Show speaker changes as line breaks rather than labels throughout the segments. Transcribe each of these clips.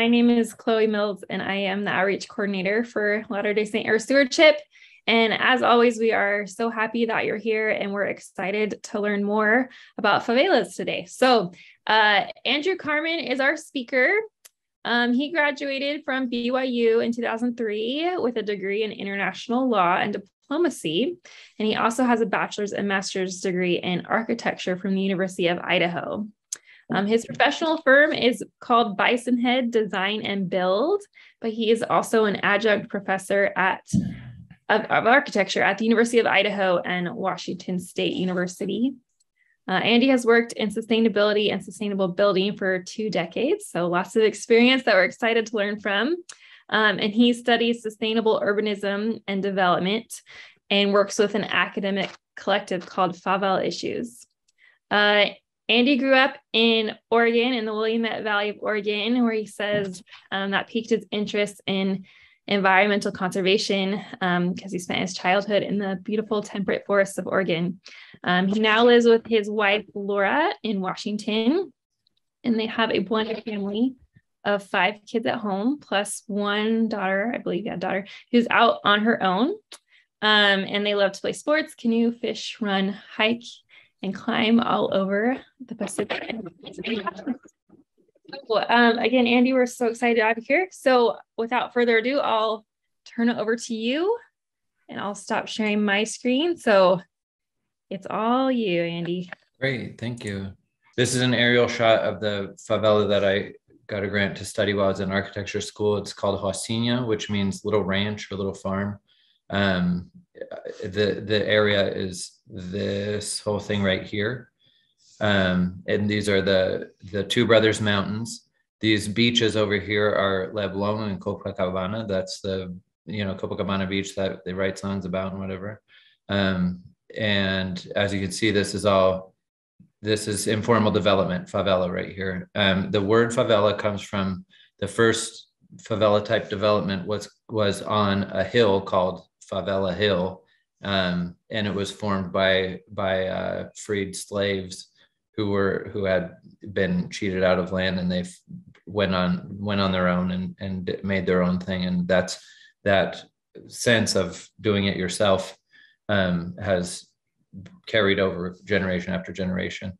My name is Chloe Mills, and I am the outreach coordinator for Latter-day Saint or Stewardship. And as always, we are so happy that you're here, and we're excited to learn more about favelas today. So Andrew Carman is our speaker. He graduated from BYU in 2003 with a degree in international law and diplomacy. And he also has a bachelor's and master's degree in architecture from the University of Idaho. His professional firm is called Bison Head Design and Build, but he is also an adjunct professor of architecture at the University of Idaho and Washington State University. Andy has worked in sustainability and sustainable building for 2 decades, so lots of experience that we're excited to learn from. And he studies sustainable urbanism and development and works with an academic collective called Favela Issues. Andy grew up in Oregon, in the Willamette Valley of Oregon, where he says that piqued his interest in environmental conservation because he spent his childhood in the beautiful temperate forests of Oregon. He now lives with his wife, Laura, in Washington, and they have a blended family of 5 kids at home, plus 1 daughter, I believe, daughter, who's out on her own. And they love to play sports, canoe, fish, run, hike, and climb all over the Pacific. Again, Andy, we're so excited to have you here. So without further ado, I'll turn it over to you and I'll stop sharing my screen. So it's all you, Andy.
Great, thank you. This is an aerial shot of the favela that I got a grant to study while I was in architecture school. It's called Hacienda, which means little ranch or little farm. The area is this whole thing right here. And these are the Two Brothers Mountains. These beaches over here are Leblon and Copacabana. That's the, Copacabana beach that they write songs about and whatever. And as you can see, this is informal development, favela right here. The word favela comes from the first favela type development was on a hill called Favela Hill. And it was formed by freed slaves who had been cheated out of land, and they went on their own and made their own thing. And that sense of doing it yourself has carried over generation after generation.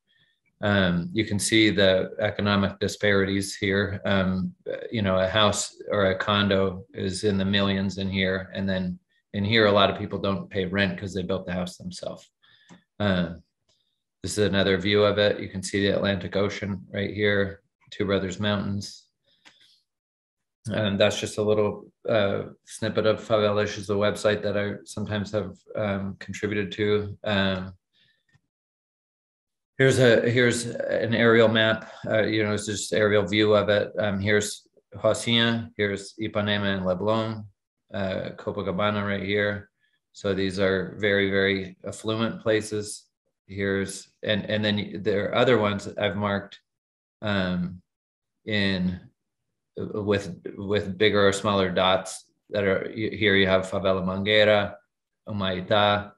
You can see the economic disparities here. A house or a condo is in the millions in here, and then in here a lot of people don't pay rent because they built the house themselves. This is another view of it. You can see the Atlantic Ocean right here, Two Brothers Mountains. And that's just a little snippet of Favelas, is the website that I sometimes have contributed to. Here's an aerial map. It's just aerial view of it. Here's Hacienda, here's Ipanema and Leblon, Copacabana right here. So these are very, very affluent places. And then there are other ones that I've marked with bigger or smaller dots that are here. You have Favela Mangueira, Humaitá,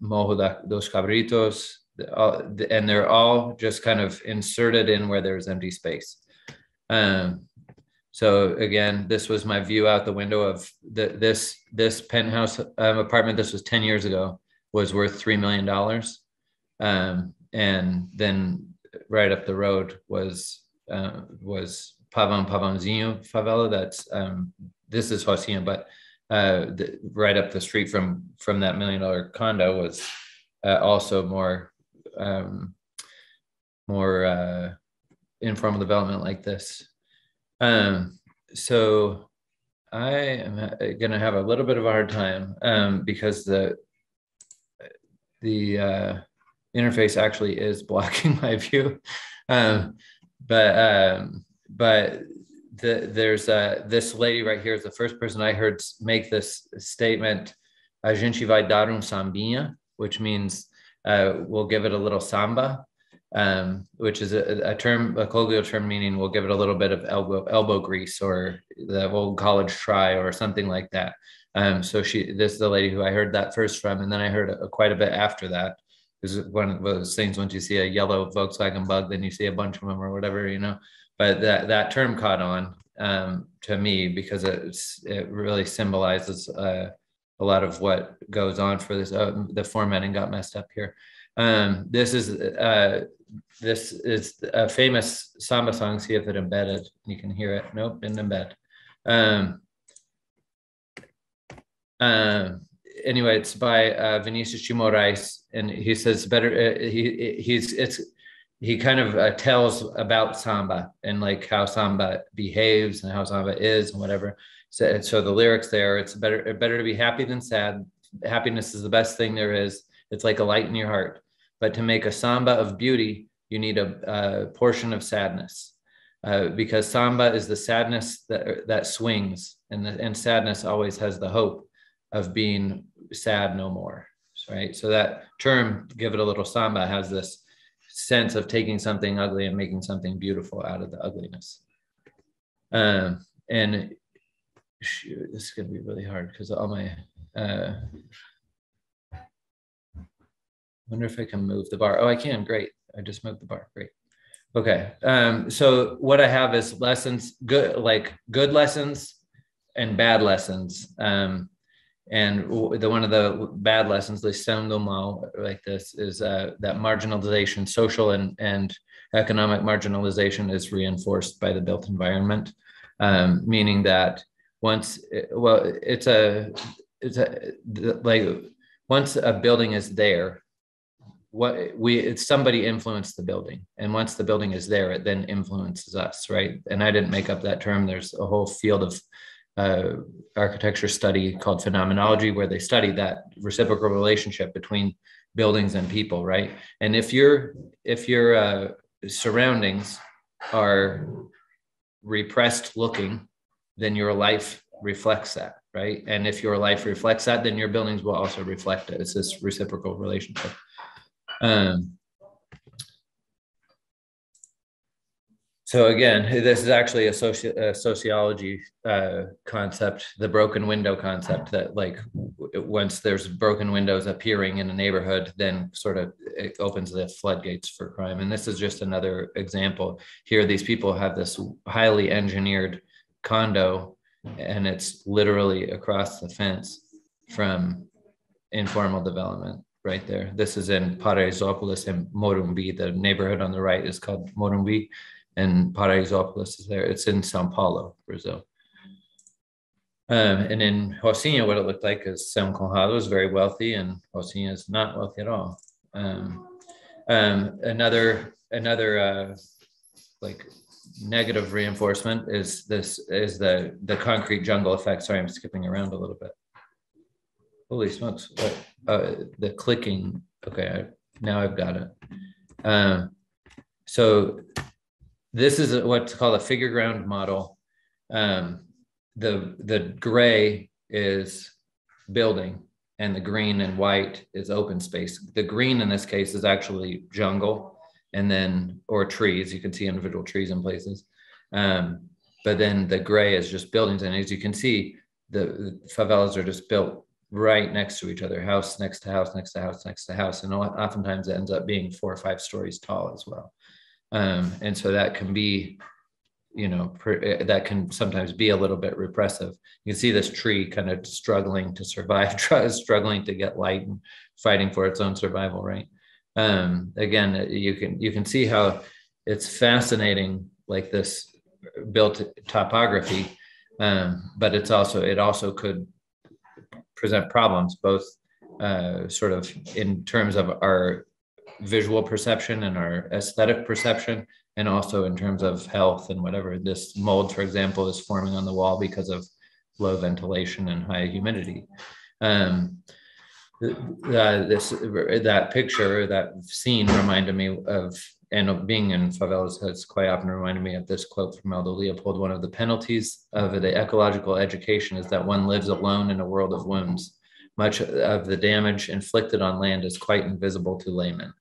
Morro dos Cabritos, and they're all just kind of inserted in where there's empty space. So again, this was my view out the window of this penthouse apartment. This was 10 years ago. Was worth $3 million. And then right up the road was Pavãozinho favela. This is Hacienda, but right up the street from that $1 million condo was also more informal development like this. So I am going to have a little bit of a hard time because the interface actually is blocking my view. But there's this lady right here is the first person I heard make this statement, a gente vai dar sambinha, which means we'll give it a little samba, which is a colloquial term meaning we'll give it a little bit of elbow grease, or the old college try, or something like that. So this is the lady who I heard that first from, and then I heard quite a bit after that. Because one of those things, once you see a yellow Volkswagen Bug, then you see a bunch of them or whatever, but that term caught on to me because it really symbolizes a lot of what goes on for this. The formatting got messed up here. This is a famous samba song. See if it embedded. You can hear it. Nope, didn't embed. Anyway, it's by Vinicius de Moraes, and he says better. He kind of tells about samba and like how samba behaves and how samba is and whatever. So the lyrics there, it's better to be happy than sad. Happiness is the best thing there is. It's like a light in your heart. But to make a samba of beauty, you need a portion of sadness, because samba is the sadness that swings, and sadness always has the hope of being sad no more, right? So that term, give it a little samba, has this sense of taking something ugly and making something beautiful out of the ugliness. And shoot, this is going to be really hard because all my, wonder if I can move the bar. Oh, I can. Great. I just moved the bar. Great. Okay. So what I have is lessons, good lessons and bad lessons. And one of the bad lessons, lição do mal, like this, is that marginalization, social and economic marginalization, is reinforced by the built environment, meaning that once a building is there, it's somebody influenced the building, and once the building is there, it then influences us, right? And I didn't make up that term. There's a whole field of architecture study called phenomenology, where they study that reciprocal relationship between buildings and people, right? And if your surroundings are repressed looking, then your life reflects that, right? And if your life reflects that, then your buildings will also reflect it. It's this reciprocal relationship. So again, this is actually a sociology concept, the broken window concept, that like once there's broken windows appearing in a neighborhood, then sort of it opens the floodgates for crime. And this is just another example. Here, these people have this highly engineered condo, and it's literally across the fence from informal development right there. This is in Paraisópolis in Morumbi. The neighborhood on the right is called Morumbi, and Paraisópolis is there. It's in Sao Paulo, Brazil. And in Rocinha, what it looked like is São Conrado is very wealthy, and Rocinha is not wealthy at all. Another like negative reinforcement is the concrete jungle effect. Sorry, I'm skipping around a little bit. Holy smokes! The clicking. Okay, now I've got it. So this is what's called a figure ground model. The gray is building, and the green and white is open space. The green in this case is actually jungle, and then, or trees. You can see individual trees in places. But then the gray is just buildings. And as you can see, the favelas are just built right next to each other, house next to house, next to house, next to house. And oftentimes it ends up being 4 or 5 stories tall as well. And so that can be, that can sometimes be a little bit repressive. You can see this tree kind of struggling to survive, struggling to get light and fighting for its own survival, right? Again, you can see how it's fascinating, like this built topography, but it also could present problems, both sort of in terms of our visual perception and our aesthetic perception, and also in terms of health and whatever. This mold, for example, is forming on the wall because of low ventilation and high humidity. That picture, that scene reminded me of, and being in favelas has quite often reminded me of this quote from Aldo Leopold: one of the penalties of the ecological education is that one lives alone in a world of wounds. Much of the damage inflicted on land is quite invisible to laymen.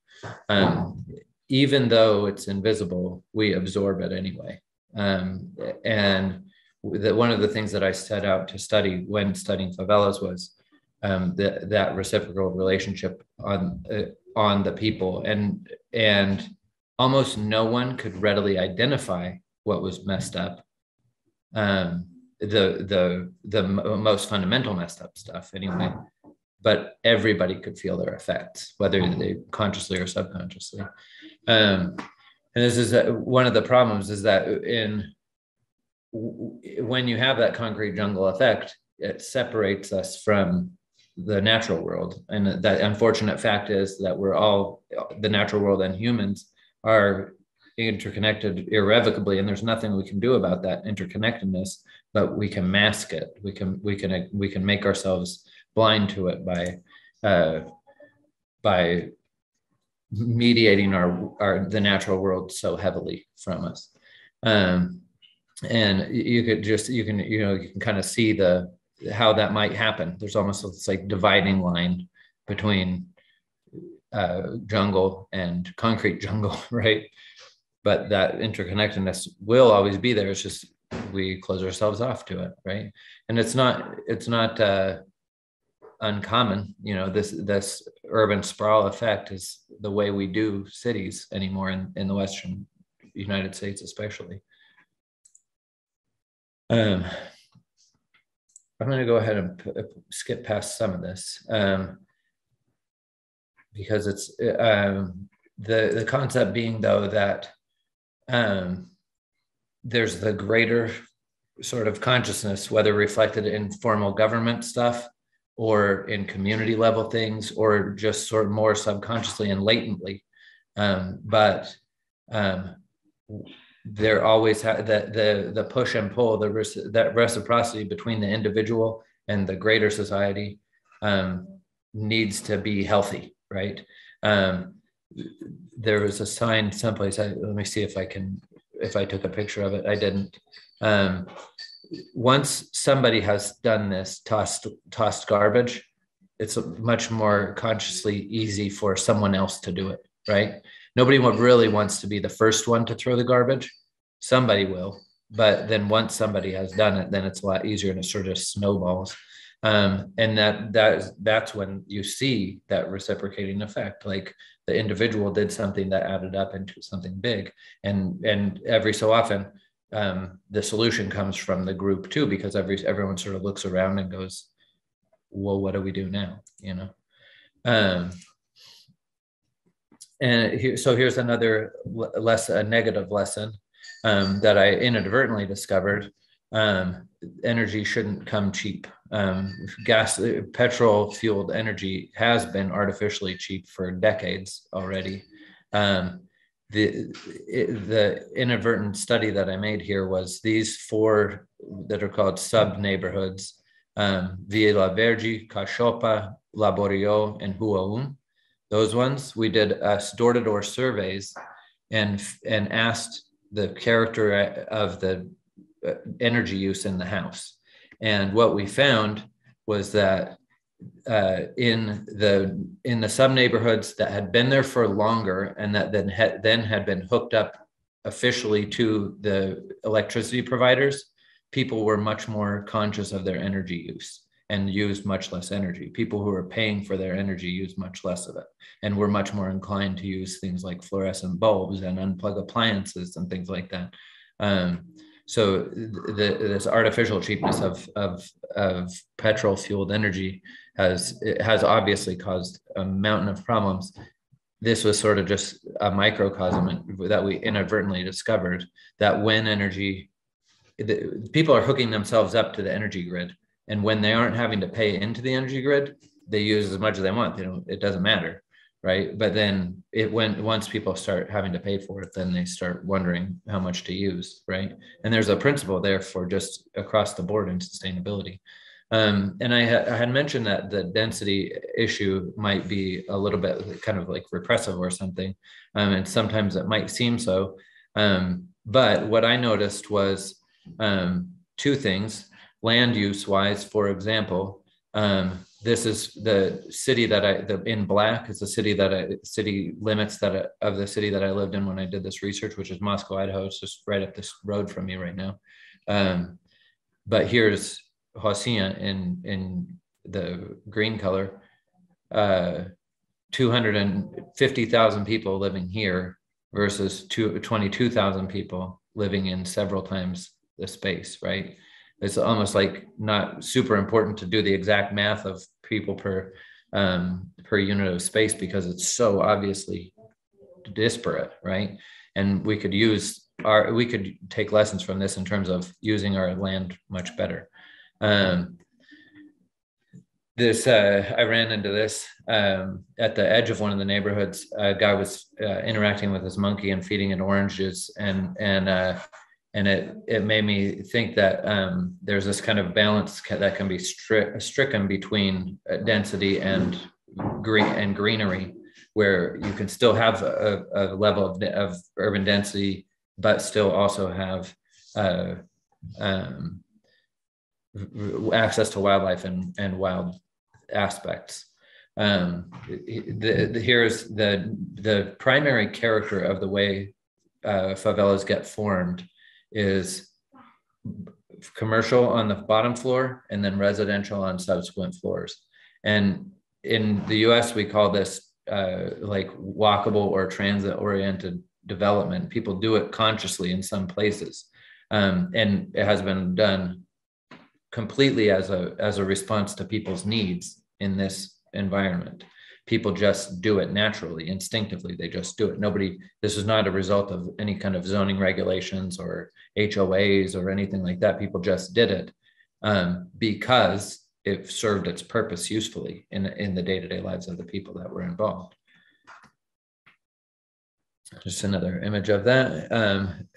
Even though it's invisible, we absorb it anyway. And one of the things that I set out to study when studying favelas was that reciprocal relationship on the people, and almost no one could readily identify what was messed up. The most fundamental messed up stuff anyway, but everybody could feel their effects, whether they consciously or subconsciously. And this is one of the problems, is that when you have that concrete jungle effect, it separates us from the natural world. And that unfortunate fact is that we're all, the natural world and humans are interconnected irrevocably, and there's nothing we can do about that interconnectedness, but we can mask it. We can make ourselves blind to it by mediating the natural world so heavily from us. And you can kind of see how that might happen. There's almost this like dividing line between jungle and concrete jungle, right? But that interconnectedness will always be there. It's just we close ourselves off to it, right? And it's not uncommon. This urban sprawl effect is the way we do cities anymore in the Western United States, especially. I'm going to go ahead and skip past some of this because it's the concept being, though, that there's the greater sort of consciousness, whether reflected in formal government stuff or in community level things, or just sort of more subconsciously and latently. But there always the push and pull, that reciprocity between the individual and the greater society needs to be healthy, right? There was a sign someplace. Let me see if I took a picture of it. I didn't. Once somebody has done this, tossed garbage, it's much more consciously easy for someone else to do it, right? Nobody really wants to be the first one to throw the garbage. Somebody will, but then once somebody has done it, then it's a lot easier and it sort of snowballs. And that's when you see that reciprocating effect. Like the individual did something that added up into something big, and every so often the solution comes from the group too, because everyone sort of looks around and goes, well, what do we do now? And here's another a negative lesson that I inadvertently discovered. Energy shouldn't come cheap. Petrol fueled energy has been artificially cheap for decades already. The inadvertent study that I made here was these 4 that are called sub neighborhoods: Villa Verde, Cachopa, Laborio, and Huaun. Those ones, we did door-to-door surveys and asked the character of the energy use in the house. And what we found was that in the sub neighborhoods that had been there for longer and that then had been hooked up officially to the electricity providers, people were much more conscious of their energy use and used much less energy. People who were paying for their energy used much less of it, and were much more inclined to use things like fluorescent bulbs and unplug appliances and things like that. So this artificial cheapness of petrol fueled energy has obviously caused a mountain of problems. This was sort of just a microcosm that we inadvertently discovered, that when people are hooking themselves up to the energy grid, and when they aren't having to pay into the energy grid, they use as much as they want. It doesn't matter, right? But then once people start having to pay for it, then they start wondering how much to use, right? And there's a principle there for just across the board in sustainability. And I had mentioned that the density issue might be a little bit kind of like repressive or something, and sometimes it might seem so. But what I noticed was 2 things. Land use wise, for example, this is the city in black is the city limits of the city that I lived in when I did this research, which is Moscow, Idaho. It's just right up this road from me right now. But here's Hacienda in the green color. 250,000 people living here versus 22,000 people living in several times the space, right? It's almost like not super important to do the exact math of people per unit of space because it's so obviously disparate, right? And we could take lessons from this in terms of using our land much better. I ran into this at the edge of one of the neighborhoods. A guy was interacting with his monkey and feeding it oranges, and it made me think that there's this kind of balance that can be stricken between density and greenery, where you can still have a level of urban density, but still also have access to wildlife and wild aspects. Here's the primary character of the way favelas get formed is commercial on the bottom floor and then residential on subsequent floors. And in the US, we call this like walkable or transit-oriented development. People do it consciously in some places. And it has been done completely as a response to people's needs in this environment. People just do it naturally, instinctively. They just do it. This is not a result of any kind of zoning regulations or HOAs or anything like that. People just did it because it served its purpose usefully in the day-to-day lives of the people that were involved. Just another image of that.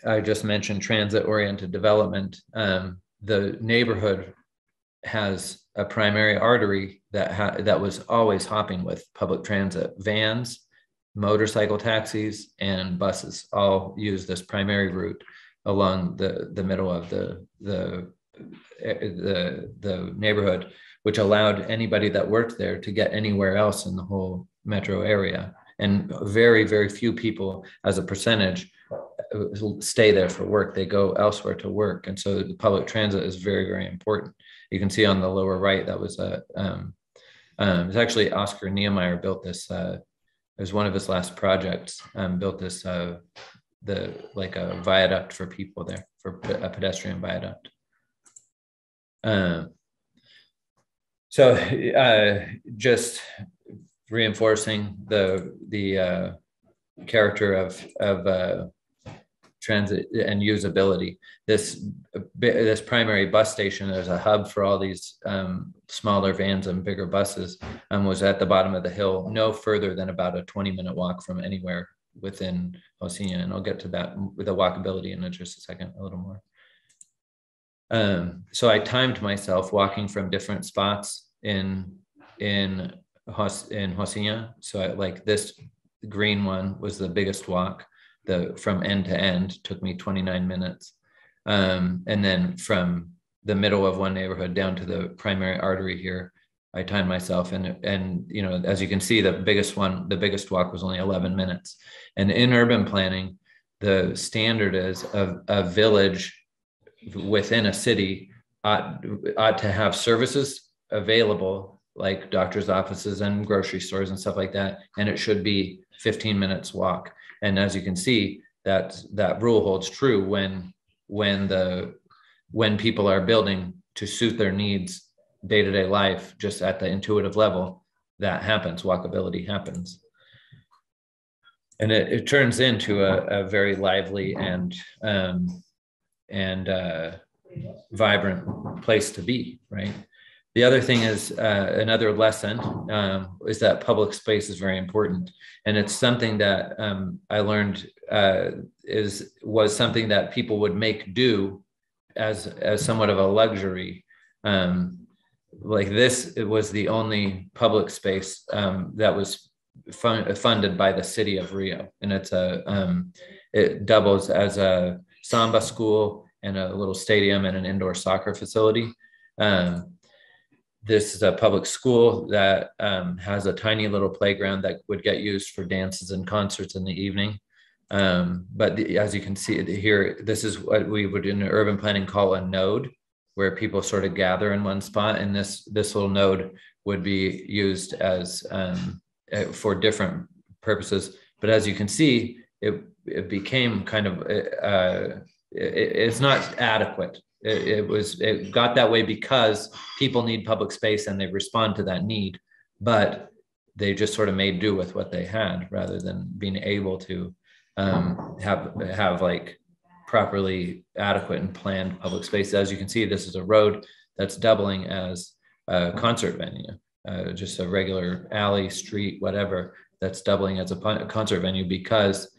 I just mentioned transit-oriented development. The neighborhood has a primary artery that was always hopping with public transit. Vans, motorcycle taxis, and buses all use this primary route along the middle of the neighborhood, which allowed anybody that worked there to get anywhere else in the whole metro area. And very, very few people as a percentage stay there for work. They go elsewhere to work. And so the public transit is very, very important. You can see on the lower right, that was it's actually Oscar Niemeyer built this. It was one of his last projects, built this, like a viaduct for people there, for a pedestrian viaduct. Just reinforcing the character of transit and usability. This primary bus station, there's a hub for all these smaller vans and bigger buses, was at the bottom of the hill, no further than about a 20-minute walk from anywhere within Hacienda. And I'll get to that with the walkability in just a second, a little more. So I timed myself walking from different spots in Hacienda. So like this green one was the biggest walk. From end to end took me 29 minutes. And then from the middle of one neighborhood down to the primary artery here, I timed myself, and you know, as you can see, the biggest walk was only 11 minutes. And in urban planning, the standard is a village within a city ought to have services available, like doctor's offices and grocery stores and stuff like that. And it should be 15 minutes walk. And as you can see, that rule holds true when people are building to suit their needs, day-to-day life, just at the intuitive level. That happens. Walkability happens, and it turns into a very lively and vibrant place to be, right? The other thing is, another lesson is that public space is very important. And it's something that I learned was something that people would make do as somewhat of a luxury. Like this, it was the only public space that was funded by the city of Rio. And it doubles as a samba school and a little stadium and an indoor soccer facility. This is a public school that has a tiny little playground that would get used for dances and concerts in the evening. But as you can see here, this is what we would in urban planning call a node, where people sort of gather in one spot. And this little node would be used as for different purposes. But as you can see, it became kind of it's not adequate. It got that way because people need public space and they respond to that need, but they just sort of made do with what they had rather than being able to have like properly adequate and planned public space. As you can see, this is a road that's doubling as a concert venue, just a regular alley, street, whatever, that's doubling as a concert venue because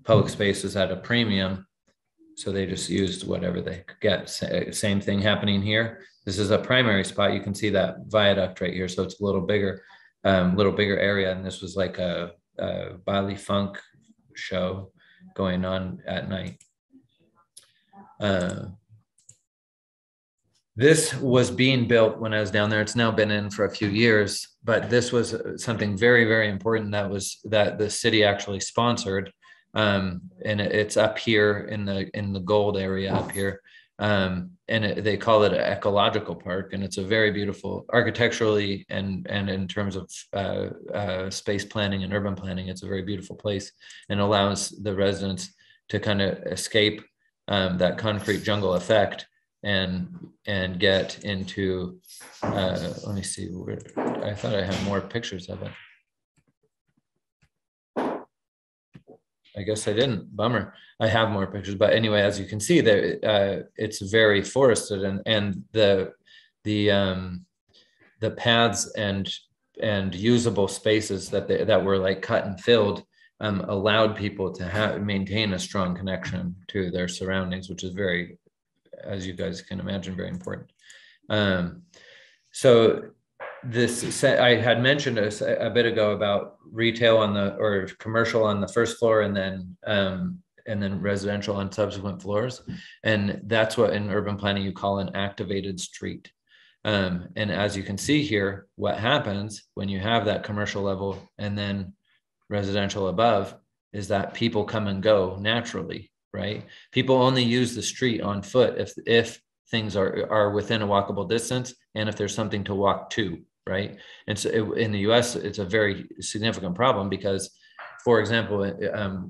public space is at a premium. So they just used whatever they could get. Same thing happening here. This is a primary spot. You can see that viaduct right here. So it's a little bigger area. And this was like a Bali funk show going on at night. This was being built when I was down there. It's now been in for a few years, but this was something very, very important that the city actually sponsored. And it's up here in the gold area up here. They call it an ecological park, and it's a very beautiful architecturally and in terms of space planning and urban planning, it's a very beautiful place and allows the residents to kind of escape that concrete jungle effect and get into, let me see, I thought I had more pictures of it. I guess I didn't, bummer. I have more pictures, but anyway, as you can see there, it's very forested and the paths and usable spaces that were like cut and filled allowed people to maintain a strong connection to their surroundings, which is very, as you guys can imagine, very important. So I had mentioned a bit ago about retail or commercial on the first floor and then residential on subsequent floors. And that's what in urban planning you call an activated street. And as you can see here, what happens when you have that commercial level and then residential above is that people come and go naturally, right? People only use the street on foot if things are within a walkable distance and if there's something to walk to, right? And so in the US, it's a very significant problem because, for example,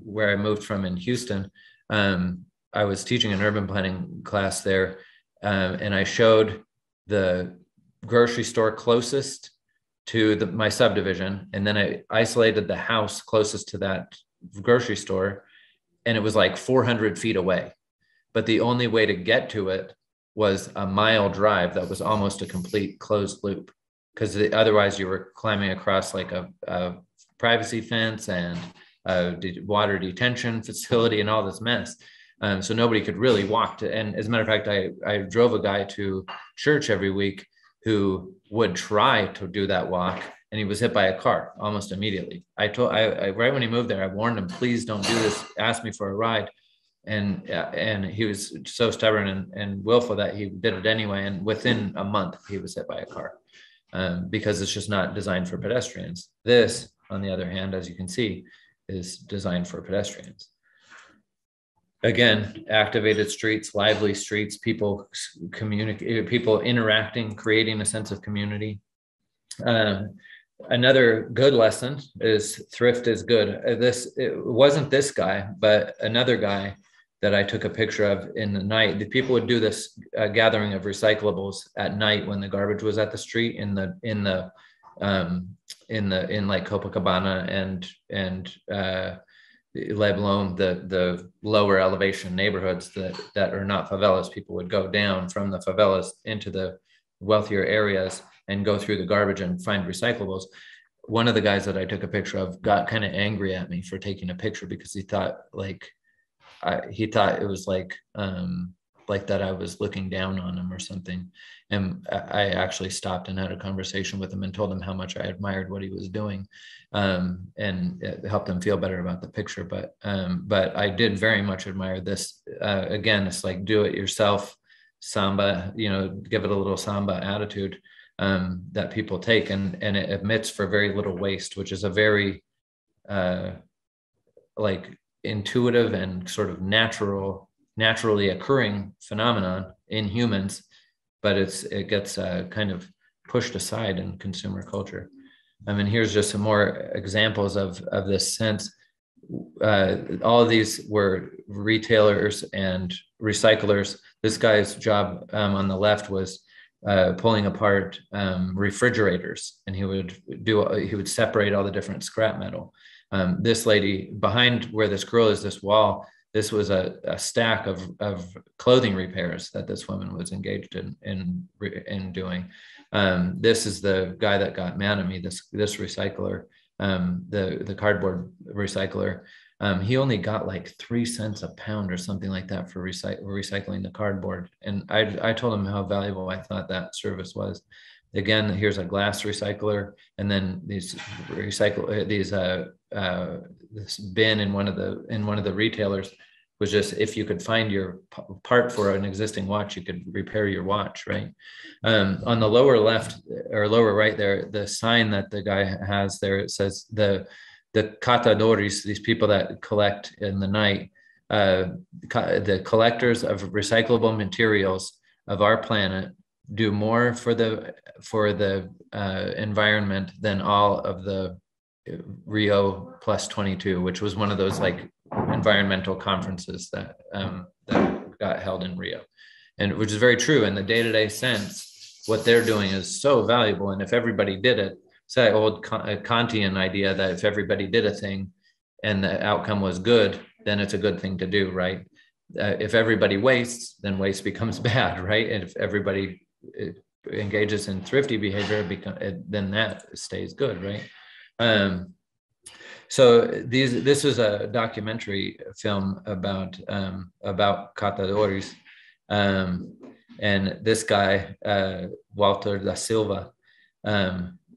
where I moved from in Houston, I was teaching an urban planning class there, and I showed the grocery store closest to my subdivision, and then I isolated the house closest to that grocery store, and it was like 400 feet away. But the only way to get to it was a mile drive that was almost a complete closed loop, because otherwise you were climbing across like a privacy fence and a water detention facility and all this mess. So nobody could really walk to, and as a matter of fact, I drove a guy to church every week who would try to do that walk, and he was hit by a car almost immediately. I right when he moved there, I warned him, please don't do this, ask me for a ride. And he was so stubborn and willful that he did it anyway. And within a month, he was hit by a car because it's just not designed for pedestrians. This, on the other hand, as you can see, is designed for pedestrians. Again, activated streets, lively streets, people communicate, people interacting, creating a sense of community. Another good lesson is thrift is good. It wasn't this guy, but another guy that I took a picture of in the night. The people would do this gathering of recyclables at night when the garbage was at the street in like Copacabana and Leblon, the lower elevation neighborhoods that are not favelas. People would go down from the favelas into the wealthier areas and go through the garbage and find recyclables. One of the guys that I took a picture of got kind of angry at me for taking a picture because he thought it was like that I was looking down on him or something. And I actually stopped and had a conversation with him and told him how much I admired what he was doing, and it helped him feel better about the picture. But I did very much admire this. Again, it's like do it yourself samba, give it a little samba attitude that people take, and it admits for very little waste, which is a very intuitive and sort of naturally occurring phenomenon in humans, but it gets kind of pushed aside in consumer culture. I mean, here's just some more examples of this sense. all of these were retailers and recyclers. This guy's job on the left was pulling apart refrigerators, and he would separate all the different scrap metal. This lady behind where this girl is, this wall, this was a stack of clothing repairs that this woman was engaged in doing. This is the guy that got mad at me, this recycler, the cardboard recycler. He only got like 3 cents a pound or something like that for recycling the cardboard. And I told him how valuable I thought that service was. Again, here's a glass recycler, and then this bin in one of the retailers was just, if you could find your part for an existing watch, you could repair your watch, right? On the lower left or lower right there, the sign that the guy has there, it says the catadores, these people that collect in the night, the collectors of recyclable materials of our planet do more for the environment than all of the Rio Plus 22, which was one of those like environmental conferences that got held in Rio, and which is very true. In the day-to-day sense, what they're doing is so valuable. And if everybody did it, it's that old Kantian idea that if everybody did a thing and the outcome was good, then it's a good thing to do, right? If everybody wastes, then waste becomes bad, right? And if everybody engages in thrifty behavior, then that stays good, right? So this is a documentary film about catadores, and this guy Walter da Silva,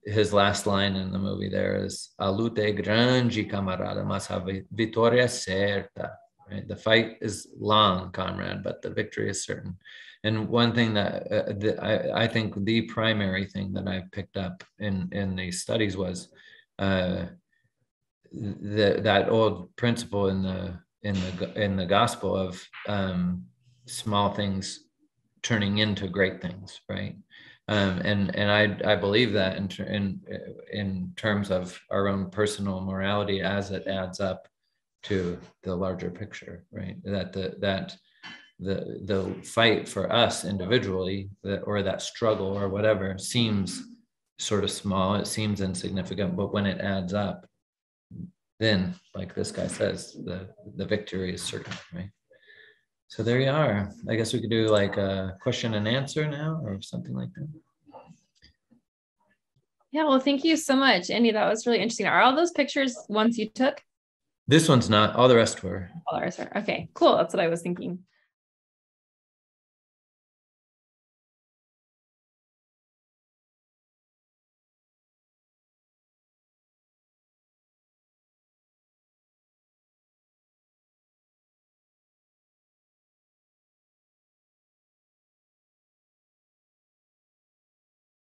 his last line in the movie there is "A luta é grande, camarada, mas a vitória é certa." Right? The fight is long, comrade, but the victory is certain. And one thing that I think the primary thing that I picked up in these studies was that old principle in the gospel of small things turning into great things, right? And I believe that in terms of our own personal morality as it adds up to the larger picture, right? That the fight for us individually, or that struggle or whatever, seems sort of small, it seems insignificant, but when it adds up, then, like this guy says, the victory is certain, right? So there you are. I guess we could do like a question and answer now or something like that.
Yeah, well, thank you so much, Andy. That was really interesting. Are all those pictures ones you took?
This one's not. All the rest were.
All the rest are. Okay, cool. That's what I was thinking.